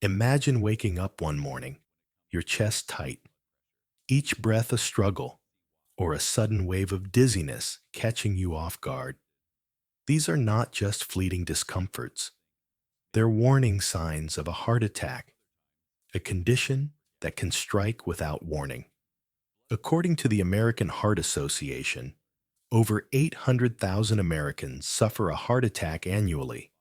Imagine waking up one morning, your chest tight, each breath a struggle, or a sudden wave of dizziness catching you off guard. These are not just fleeting discomforts, they're warning signs of a heart attack, a condition that can strike without warning. According to the American Heart Association, over 800,000 Americans suffer a heart attack annually,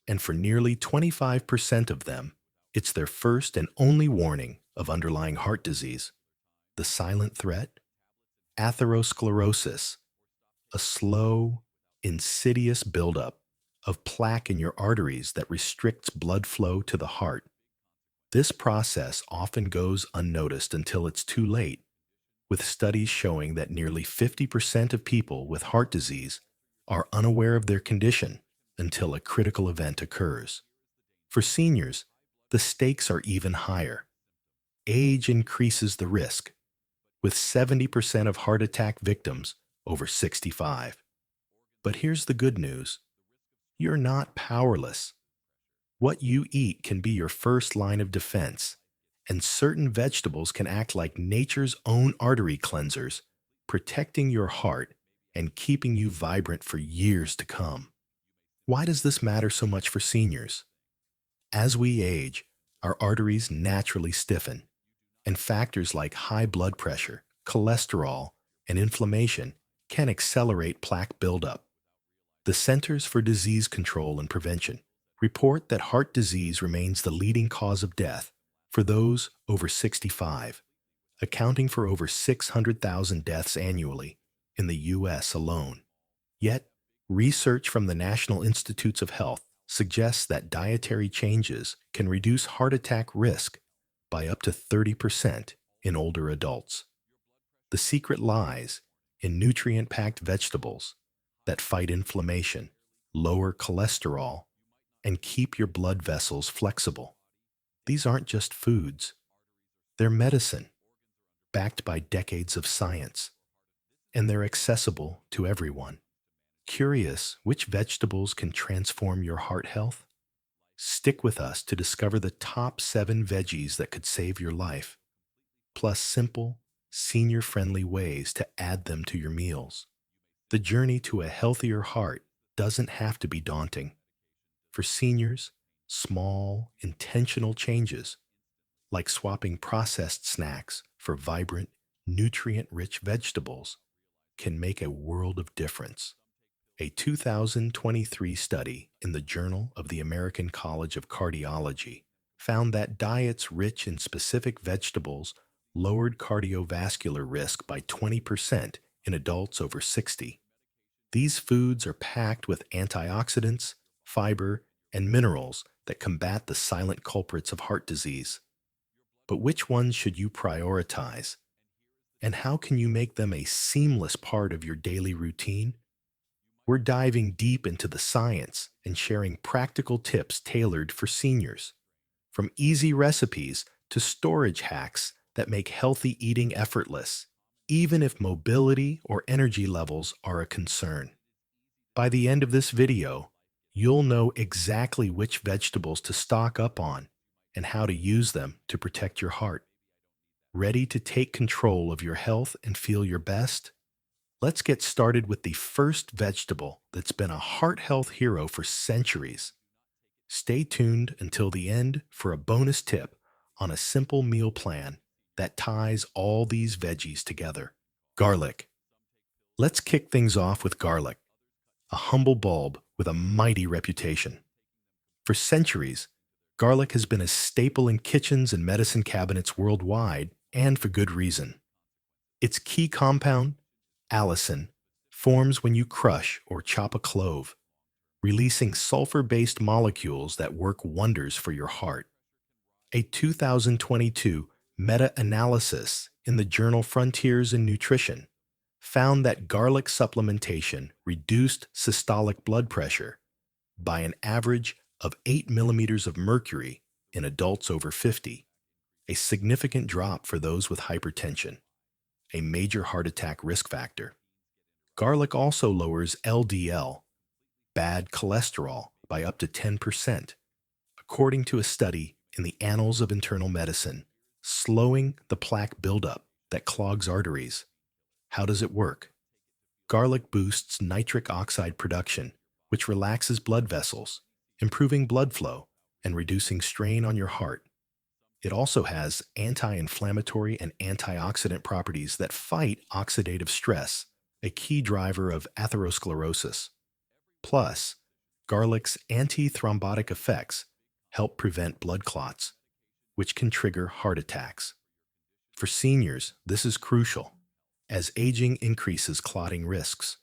and for nearly 25% of them, it's their first and only warning of underlying heart disease. The silent threat? Atherosclerosis, a slow, insidious buildup of plaque in your arteries that restricts blood flow to the heart. This process often goes unnoticed until it's too late, with studies showing that nearly 50% of people with heart disease are unaware of their condition until a critical event occurs. For seniors, the stakes are even higher. Age increases the risk, with 70% of heart attack victims over 65. But here's the good news: you're not powerless. What you eat can be your first line of defense, and certain vegetables can act like nature's own artery cleansers, protecting your heart and keeping you vibrant for years to come. Why does this matter so much for seniors? As we age, our arteries naturally stiffen, and factors like high blood pressure, cholesterol, and inflammation can accelerate plaque buildup. The Centers for Disease Control and Prevention report that heart disease remains the leading cause of death for those over 65, accounting for over 600,000 deaths annually in the U.S. alone. Yet, research from the National Institutes of Health suggests that dietary changes can reduce heart attack risk by up to 30% in older adults. The secret lies in nutrient-packed vegetables that fight inflammation, lower cholesterol, and keep your blood vessels flexible. These aren't just foods, they're medicine, backed by decades of science, and they're accessible to everyone. Curious which vegetables can transform your heart health? Stick with us to discover the top 7 veggies that could save your life, plus simple, senior-friendly ways to add them to your meals. The journey to a healthier heart doesn't have to be daunting. For seniors, small, intentional changes, like swapping processed snacks for vibrant, nutrient-rich vegetables, can make a world of difference. A 2023 study in the Journal of the American College of Cardiology found that diets rich in specific vegetables lowered cardiovascular risk by 20% in adults over 60. These foods are packed with antioxidants, fiber, and minerals that combat the silent culprits of heart disease. But which ones should you prioritize? And how can you make them a seamless part of your daily routine? We're diving deep into the science and sharing practical tips tailored for seniors, from easy recipes to storage hacks that make healthy eating effortless, even if mobility or energy levels are a concern. By the end of this video, you'll know exactly which vegetables to stock up on and how to use them to protect your heart. Ready to take control of your health and feel your best? Let's get started with the first vegetable that's been a heart health hero for centuries. Stay tuned until the end for a bonus tip on a simple meal plan that ties all these veggies together. Garlic. Let's kick things off with garlic, a humble bulb with a mighty reputation. For centuries, garlic has been a staple in kitchens and medicine cabinets worldwide, and for good reason. Its key compound, allicin, forms when you crush or chop a clove, releasing sulfur-based molecules that work wonders for your heart. A 2022 meta-analysis in the journal Frontiers in Nutrition found that garlic supplementation reduced systolic blood pressure by an average of 8 millimeters of mercury in adults over 50, a significant drop for those with hypertension, a major heart attack risk factor. Garlic also lowers LDL, bad cholesterol, by up to 10%, according to a study in the Annals of Internal Medicine, slowing the plaque buildup that clogs arteries. How does it work? Garlic boosts nitric oxide production, which relaxes blood vessels, improving blood flow and reducing strain on your heart. It also has anti-inflammatory and antioxidant properties that fight oxidative stress, a key driver of atherosclerosis. Plus, garlic's anti-thrombotic effects help prevent blood clots, which can trigger heart attacks. For seniors, this is crucial, as aging increases clotting risks.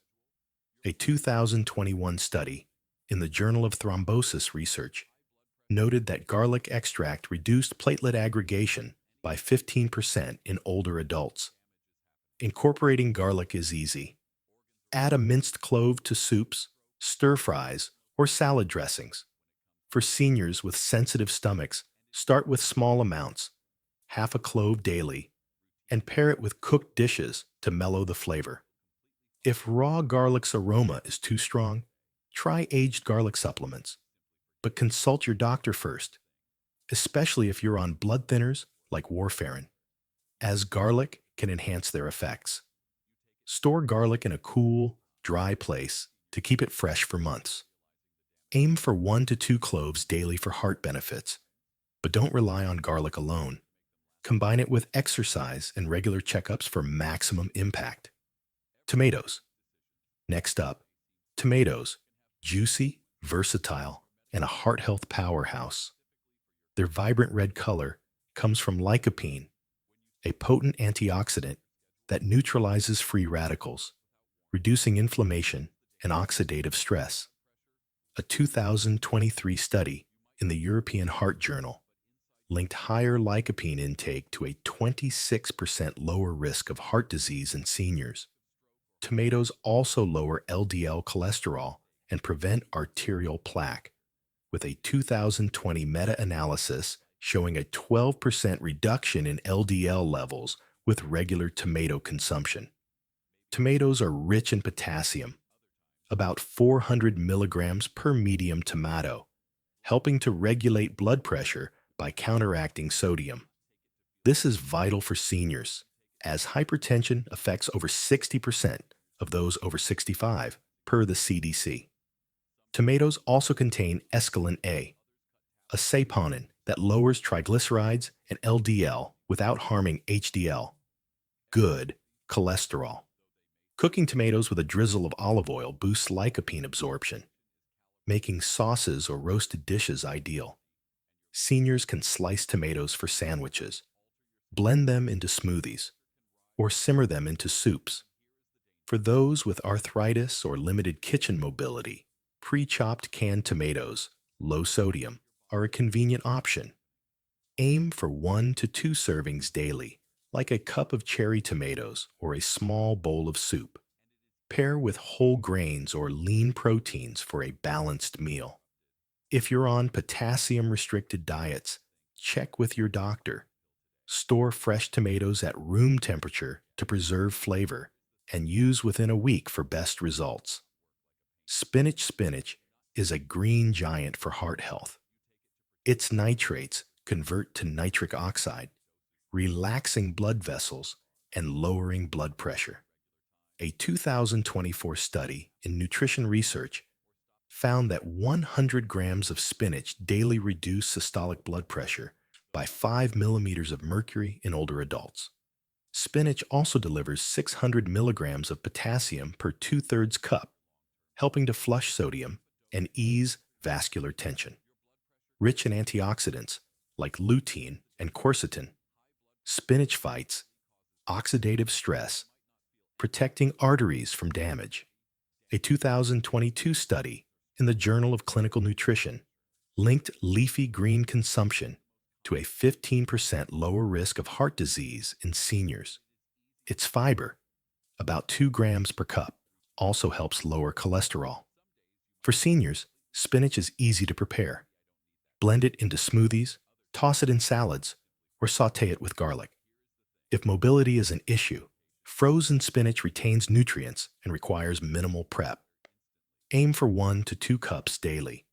A 2021 study in the Journal of Thrombosis Research noted that garlic extract reduced platelet aggregation by 15% in older adults. Incorporating garlic is easy. Add a minced clove to soups, stir fries, or salad dressings. For seniors with sensitive stomachs, start with small amounts, half a clove daily, and pair it with cooked dishes to mellow the flavor. If raw garlic's aroma is too strong, try aged garlic supplements, but consult your doctor first, especially if you're on blood thinners like warfarin, as garlic can enhance their effects. Store garlic in a cool, dry place to keep it fresh for months. Aim for 1 to 2 cloves daily for heart benefits, but don't rely on garlic alone. Combine it with exercise and regular checkups for maximum impact. Tomatoes. Next up, tomatoes, juicy, versatile, and a heart health powerhouse. Their vibrant red color comes from lycopene, a potent antioxidant that neutralizes free radicals, reducing inflammation and oxidative stress. A 2023 study in the European Heart Journal linked higher lycopene intake to a 26% lower risk of heart disease in seniors. Tomatoes also lower LDL cholesterol and prevent arterial plaque, with a 2020 meta-analysis showing a 12% reduction in LDL levels with regular tomato consumption. Tomatoes are rich in potassium, about 400 milligrams per medium tomato, helping to regulate blood pressure by counteracting sodium. This is vital for seniors, as hypertension affects over 60% of those over 65, per the CDC. Tomatoes also contain escalin a saponin that lowers triglycerides and LDL without harming HDL, good cholesterol. Cooking tomatoes with a drizzle of olive oil boosts lycopene absorption, making sauces or roasted dishes ideal. Seniors can slice tomatoes for sandwiches, blend them into smoothies, or simmer them into soups. For those with arthritis or limited kitchen mobility, pre-chopped canned tomatoes, low sodium, are a convenient option. Aim for 1 to 2 servings daily, like a cup of cherry tomatoes or a small bowl of soup. Pair with whole grains or lean proteins for a balanced meal. If you're on potassium-restricted diets, check with your doctor. Store fresh tomatoes at room temperature to preserve flavor, and use within a week for best results. Spinach is a green giant for heart health. Its nitrates convert to nitric oxide, relaxing blood vessels and lowering blood pressure. A 2024 study in nutrition research found that 100 grams of spinach daily reduced systolic blood pressure by 5 millimeters of mercury in older adults. Spinach also delivers 600 milligrams of potassium per 2/3 cup, helping to flush sodium and ease vascular tension. Rich in antioxidants like lutein and quercetin, spinach fights oxidative stress, protecting arteries from damage. A 2022 study in the Journal of Clinical Nutrition linked leafy green consumption to a 15% lower risk of heart disease in seniors. Its fiber, about 2 grams per cup, also helps lower cholesterol. For seniors, spinach is easy to prepare. Blend it into smoothies, toss it in salads, or saute it with garlic. If mobility is an issue, frozen spinach retains nutrients and requires minimal prep. Aim for 1 to 2 cups daily.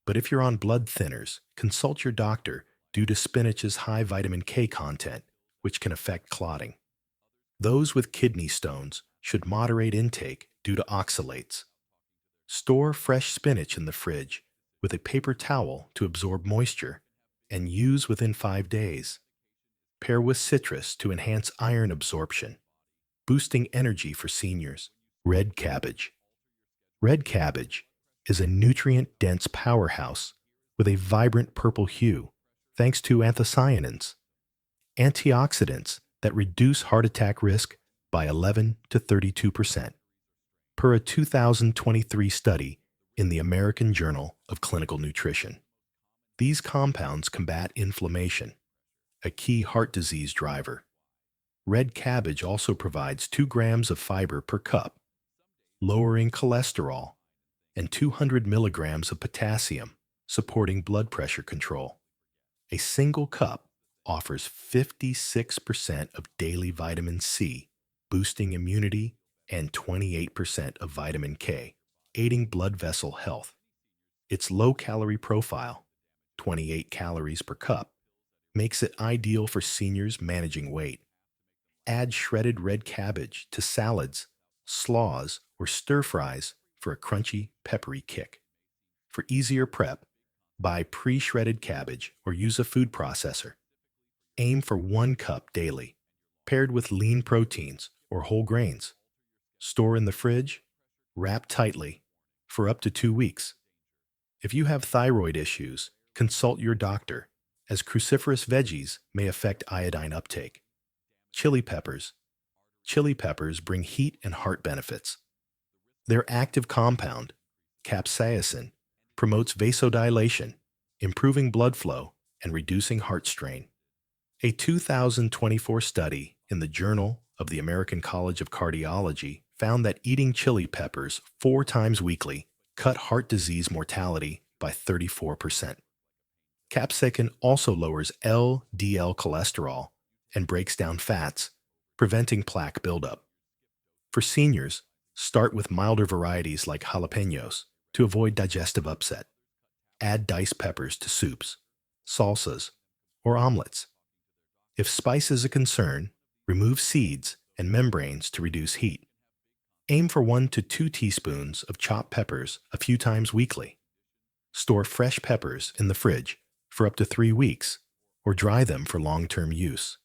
But if you're on blood thinners, consult your doctor due to spinach's high vitamin K content, which can affect clotting. Those with kidney stones should moderate intake due to oxalates. Store fresh spinach in the fridge with a paper towel to absorb moisture and use within 5 days. Pair with citrus to enhance iron absorption, boosting energy for seniors. Red cabbage. Red cabbage is a nutrient-dense powerhouse with a vibrant purple hue thanks to anthocyanins, antioxidants that reduce heart attack risk by 11 to 32%, per a 2023 study in the American Journal of Clinical Nutrition. These compounds combat inflammation, a key heart disease driver. Red cabbage also provides 2 grams of fiber per cup, lowering cholesterol, and 200 milligrams of potassium, supporting blood pressure control. A single cup offers 56% of daily vitamin C, boosting immunity, and 28% of vitamin K, aiding blood vessel health. Its low-calorie profile, 28 calories per cup, makes it ideal for seniors managing weight. Add shredded red cabbage to salads, slaws, or stir-fries for a crunchy, peppery kick. For easier prep, buy pre-shredded cabbage or use a food processor. Aim for 1 cup daily, paired with lean proteins or whole grains. Store in the fridge, wrap tightly, for up to 2 weeks. If you have thyroid issues, consult your doctor, as cruciferous veggies may affect iodine uptake. Chili peppers. Chili peppers bring heat and heart benefits. Their active compound, capsaicin, promotes vasodilation, improving blood flow and reducing heart strain. A 2024 study in the Journal of the American College of Cardiology found that eating chili peppers 4 times weekly cut heart disease mortality by 34%. Capsaicin also lowers LDL cholesterol and breaks down fats, preventing plaque buildup. For seniors, start with milder varieties like jalapenos to avoid digestive upset. Add diced peppers to soups, salsas, or omelets. If spice is a concern, remove seeds and membranes to reduce heat. Aim for 1 to 2 teaspoons of chopped peppers a few times weekly. Store fresh peppers in the fridge for up to 3 weeks, or dry them for long-term use.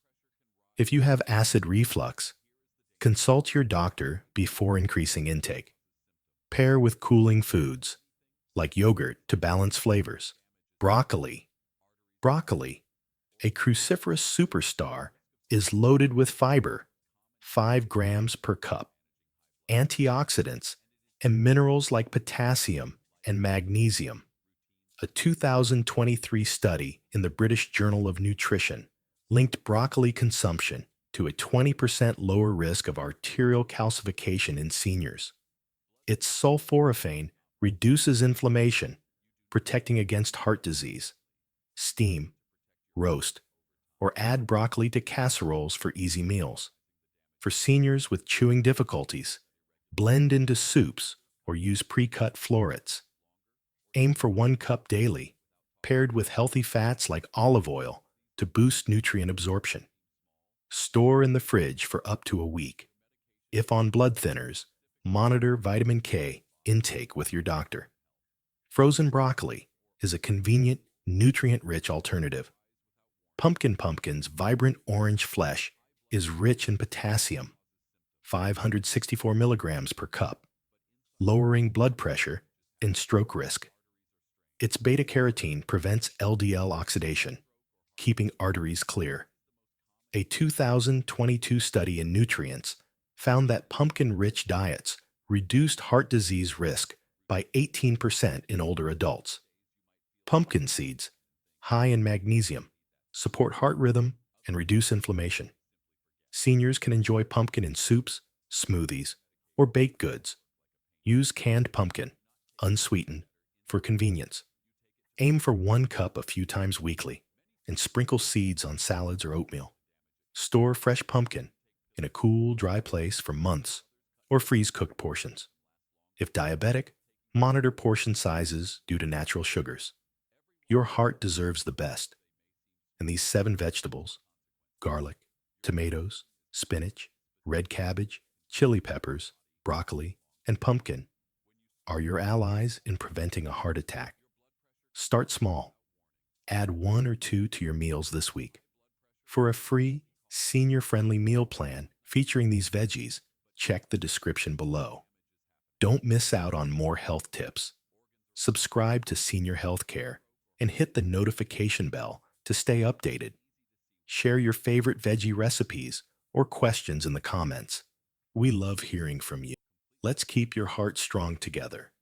If you have acid reflux, consult your doctor before increasing intake. Pair with cooling foods, like yogurt to balance flavors. Broccoli. Broccoli, a cruciferous superstar, is loaded with fiber, 5 grams per cup, antioxidants, and minerals like potassium and magnesium. A 2023 study in the British Journal of Nutrition linked broccoli consumption to a 20% lower risk of arterial calcification in seniors. Its sulforaphane reduces inflammation, protecting against heart disease. Steam, roast, or add broccoli to casseroles for easy meals. For seniors with chewing difficulties, blend into soups or use pre-cut florets. Aim for 1 cup daily, paired with healthy fats like olive oil to boost nutrient absorption. Store in the fridge for up to a week. If on blood thinners, monitor vitamin K intake with your doctor. Frozen broccoli is a convenient, nutrient-rich alternative. Pumpkin's vibrant orange flesh is rich in potassium, 564 milligrams per cup, lowering blood pressure and stroke risk. Its beta-carotene prevents LDL oxidation, keeping arteries clear. A 2022 study in Nutrients found that pumpkin-rich diets reduced heart disease risk by 18% in older adults. Pumpkin seeds, high in magnesium, support heart rhythm and reduce inflammation. Seniors can enjoy pumpkin in soups, smoothies, or baked goods. Use canned pumpkin, unsweetened, for convenience. Aim for 1 cup a few times weekly and sprinkle seeds on salads or oatmeal. Store fresh pumpkin in a cool, dry place for months or freeze cooked portions. If diabetic, monitor portion sizes due to natural sugars. Your heart deserves the best. And these 7 vegetables, garlic, tomatoes, spinach, red cabbage, chili peppers, broccoli, and pumpkin, are your allies in preventing a heart attack. Start small. Add 1 or 2 to your meals this week. For a free, senior friendly meal plan featuring these veggies, check the description below. Don't miss out on more health tips. Subscribe to Senior Healthcare and hit the notification bell to stay updated. Share your favorite veggie recipes or questions in the comments. We love hearing from you. Let's keep your heart strong together.